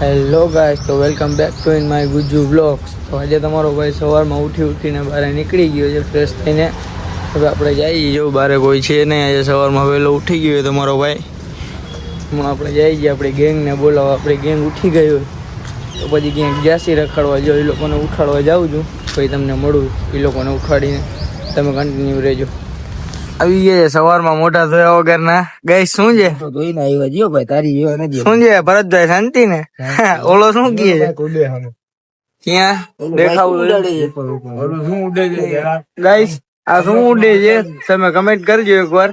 Hello guys, તો welcome back to in my Gujju vlogs. તો આજે તમારો ભાઈ સવારમાં ઉઠીને બહાર નીકળી ગયો છે ફ્રેશ થઈને. હવે આપણે જઈએ, જો બહાર કોઈ છે નહીં. આજે સવારમાં વહેલો ઉઠી ગયો તમારો ભાઈ. હમણાં આપણે જઈએ આપણી ગેંગને બોલાવવા. આપણી ગેંગ ઉઠી ગઈ હોય તો પછી ક્યાંક જાસી રખડવા જાઓ. એ લોકોને ઉઠાડવા જાઉં છું, પછી તમને મળું. એ લોકોને ઉઠાડીને તમે કન્ટિન્યુ રહેજો. આવી ગયા સવારમાં મોટા ધોયા વગરના. ગઈ શું છે? ધોઈને આવ્યા જીઓ ભાઈ, તારી જેવા નથી. શું છે ભરતભાઈ, શાંતિ ને? ઓલો શું કહે છે? ક્યાં દેખાવું ગાઈસ? આ શું ઉડે છે તમે કમેન્ટ કરજો એકવાર.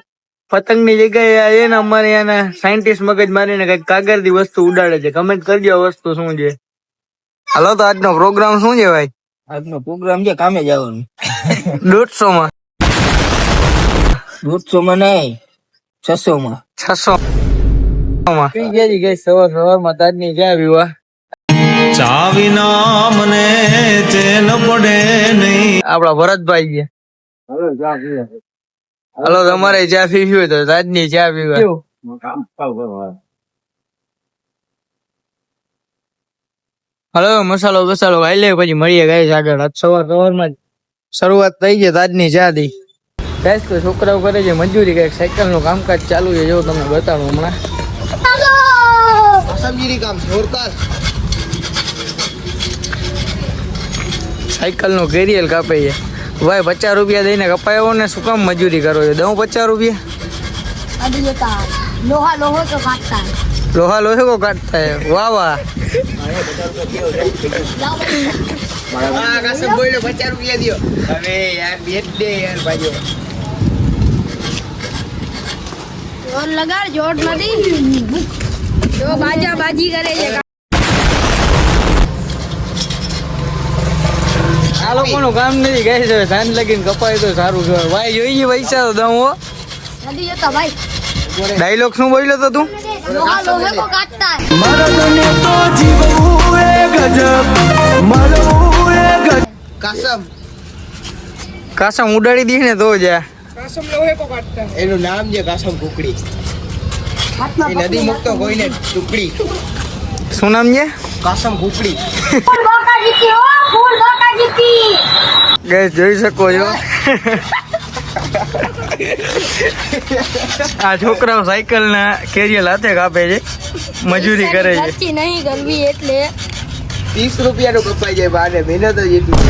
પતંગ ની જગ્યાએ છે ને અમારે એના સાયન્ટિસ્ટ મગજ મારીને કઈક કાગળ ની વસ્તુ ઉડાડે છે. કમેન્ટ કરજો આ વસ્તુ શું છે. હાલો, તો આજનો પ્રોગ્રામ શું છે ભાઈ? આજનો પ્રોગ્રામ છે કામે જવાનું. 150 માં 150 માં નહીં, 600 માં. 600 માં પી ગયા ગઈ સવારમાં તાજની ચા પીવા. ચા વિના મને ચેન પડે નહીં. આપડા ભરતભાઈ છે. હાલો, તમારે ચા પીવી હોય તો તાજની ચા પીવા. હાલો, મસાલો બસાલો ખાઈ લે, પછી મળીએ ગાઈસ આગળ. આજ સવારમાં શરૂઆત થઈ છે તાજની ચા થી. ગાઈસ, તો છોકરાઓ કરે છે મજૂરી, કઈક સાયકલ નું કામકાજ ચાલુ છે. જો તમને બતાડું હમણાં. કામ જોરદાર. સાયકલ નું કેરિયલ કાપે છે ભાઈ. 50 રૂપિયા દઈને કપાયો ને શું કામ મજૂરી કરો છો? દઉં 50 રૂપિયા? लोहा लोहो तो काटता है. લોહા લોહે કો કાટતા હે. વાહ વાહ. કાસમ બોલ્યો 50 રૂપિયા દો. હવે યાર બેટ દે યાર ભાઈઓ. जोर लगा, जोर नहीं. जो बाजा बाजी करे છે. આ લોકોનું કામ નથી ગાય છે. સાંજ લગીને કપાય તો સારું કહેવાય. ભાઈ જોઈએ પૈસા તો દઉં હો. નથી જતા ભાઈ. ડાયલોગ શું બોલ્યો તો તું? लोहा लोहे को काटता है. કાસમ કાસમ ઉડાડી દી ને તો જા. એનું નામ છે કાસમ કુકડી. એ નદી મુકતો કોઈને ટુકડી. શું નામ છે? કાસમ કુકડી. फूल बाका जीती हो, फूल बाका जीती. ગાઈસ જોઈ શકો છો. આ છોકરાઓ સાયકલ ના કેરિયલ હાથે કાપે છે, મજૂરી કરે છે. ખર્ચી નહીં કરવી એટલે 30 રૂપિયાનું કપાઈ જાય બારે. મહેનત જ એટલી.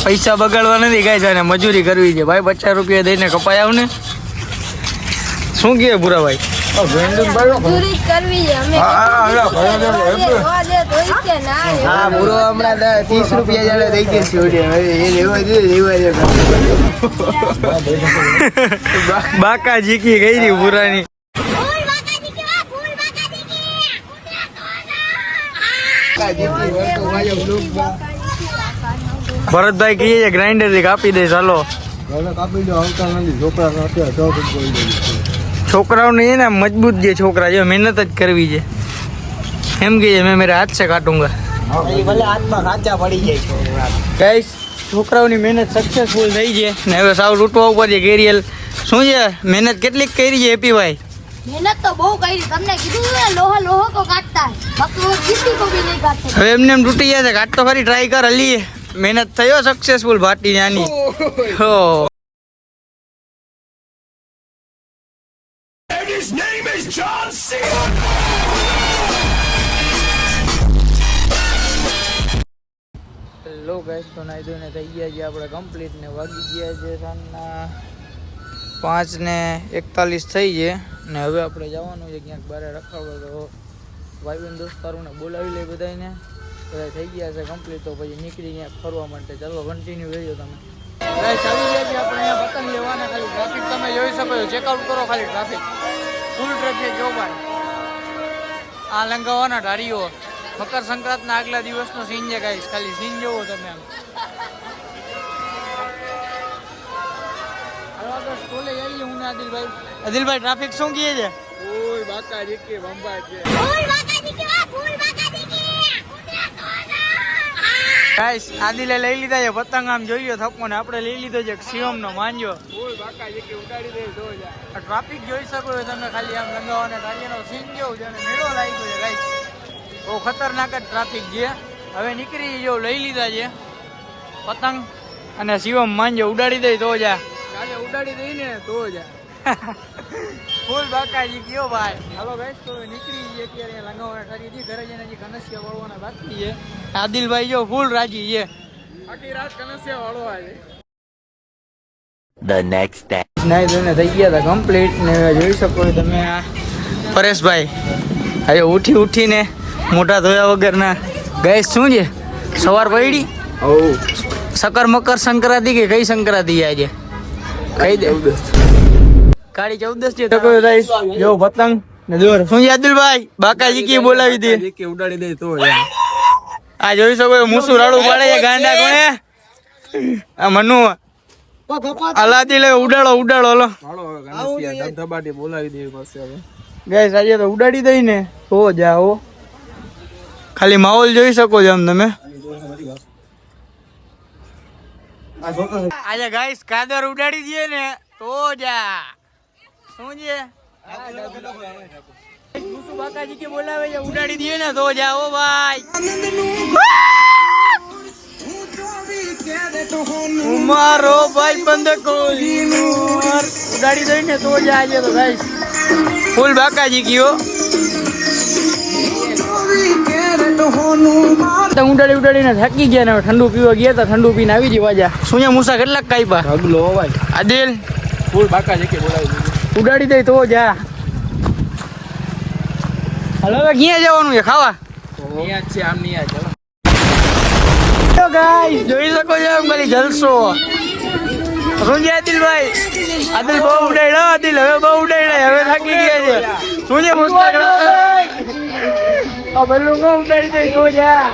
પૈસા બગાડવા નથી ગાઈસ, અને મજૂરી કરવી છે ભાઈ. 50 રૂપિયા દઈને કપાય આવ ને. શું કહે ભૂરાભાઈ? મજૂરી કરવી છે. અમે જોવા દે તો ઈ કે ના રે. હા પૂરો હમણાં 30 રૂપિયા જાણે દઈ દે છે. હવે એ લેવા દે લેવા દે. બાકા જીકી ગઈ ની ભૂરાની. फूल बाका जीती हो, फूल बाका जीती. ભરતભાઈ કહીએ ગ્રાઇન્ડર થી કાપી દે. ચાલો છોકરાઓને છે ને મજબૂત જે છોકરા છે, મહેનત જ કરવી છે એમ કે મેં મેરા હાથ સે કાટુંગા. ભલે હાથમાં કાચા પડી જાય છે. ગાઈસ, છોકરાઓની મહેનત સક્સેસફુલ થઈ છે ને હવે સાવ લૂંટવા ઉપર છે કેરિયલ. શું છે મહેનત કેટલીક કરી છે હેપીભાઈ? मेहनत तो बहुत करी. तुमने कीधुं ने लोहा लोहो को काटता है, बाकी वो किसी को भी नहीं काटते. હવે એમને એમ તૂટી જાય છે. કાટ તો ખરી, ટ્રાય કર. હલી મહેનત થયો સક્સેસફુલ ભાટી નાની. હો હેલો ગાઈસ, તો નાઈ ધોઈને થઈ ગયા છે આપણે કમ્પ્લીટ ને વાગી ગયા છે સાંજના 5:41 થઈ છે ને હવે આપણે જવાનું છે ક્યાંક બહાર રખાડવા. તો ભાઈબંધ દોસ્તારોને બોલાવી લે બધાને. બધા થઈ ગયા છે કમ્પ્લીટ, તો પછી નીકળી ક્યાંક ફરવા માટે. ચાલો કન્ટિન્યુ રહેજો તમે. ગાઈસ, આવી ગયા છે આપણે અહીંયા પતંગ લેવાના. ખાલી ટ્રાફિક તમે જોઈ શકો છો. ચેકઆઉટ કરો ખાલી ટ્રાફિક. ફૂલ ટ્રાફિક જો ભાઈ. આ લંગાવવાના ઢારીઓ મકર સંક્રાંતના આગલા દિવસનો સીન છે ગાઈસ. ખાલી સીન જોવો તમે આમ. સ્કૂલે જઈએ હું ને આદિલભાઈ. આદિલભાઈ, ટ્રાફિક શું કહે છે? ઓય બાકા જીકી બંબા છે. फूल बाका जीती हो, फूल बाका जीती. ગાઈસ આદિલે લઈ લીધા છે પતંગ. આમ જોઈ લો થપ્પો ને આપણે લઈ લીધો છે શિવમ નો માંજો. ટ્રાફિક જોઈ શકો છો તમે, ખાલી આમ લંગાવાને તાળીનો સીન જેવું છે અને મેળો લાગ્યો છે ગાઈસ. બહુ ખતરનાક જ ટ્રાફિક છે. હવે નીકળી જો લઈ લીધા છે પતંગ અને શિવમ માંજો ઉડાડી દઈ તો જા. કાલે ઉડાડી દઈ ને તો જા. ફૂલ બાકાજી કયો ભાઈ. હાલો ગાઈસ તો નીકળી જઈએ અત્યારે લંગાવાને તાળી ઘરે જઈને હજી કનસિયા વાળવાના બાકી છે. આદિલભાઈ જો ફૂલ રાજી છે. આખી રાત કનસિયા વાળવા છે. The next day. નાઈ ધોઈને થઈ ગયા હતા કમ્પ્લીટ ને જોઈ શકો છો તમે આ પરેશભાઈ આજે ઉઠીને મોટા ધોયા વગરના. ગેસ શું છે સવાર પડી મકર સંક્રાંતિ કે કઈ સંક્રાંતિ આજે કઈ દે કાળી 14 છે. જો પતંગ ને દોર શું છે આદિલભાઈ બાકાજી કી બોલાવી દે કે ઉડાડી દે તો આ જોઈ શકો છો મૂસું રાડું પાડે છે ગાંડા કોણે આ મનુ અલાદી લે ઉડાડો હલો બોલાવી દે પાસે હવે ગેસ આજે તો ઉડાડી દઈ ને તો જાઓ. ખાલી માહોલ જોઈ શકો છો આમ તમે. આજે ગાઈસ કાદર ઉડાડી દઈએ ને તો જા. શું છે મુસુ બાકાજી કે બોલાવે છે ઉડાડી દઈએ ને તો જાઓ ભાઈ. મારો ભાઈ બંધ કોલી ઉડાડી દઈ ને તો જાય તો ગાઈસ ફૂલ બાકાજી કયો ઉડાડીને થાકી ગયા ને ઠંડુ પીવા ગયા હતા. ઠંડુ પીને આવી જવા જા. શું મૂસા કેટલાક કાપ્યા ઢગલો ભાઈ. આદિલ ફૂલ બાકાજી કે બોલાવી ઉડાડી દઈ તો જા. હાલો હવે ક્યાં જવાનું છે ખાવા? અહીંયા છે આમ નહીં ચાલો. તો ગાઈસ જોઈ શકો છો ખાલી જલસો. શું છે આદિલભાઈ? આદિલ બહુ ઉડાડ્યો. આદિલ હવે બહુ ઉડાડ્યા હવે થાકી ગયા છે. શું છે મુસ્તાક આ બલ્લુ કો ઉડાડી દઈ તો જા.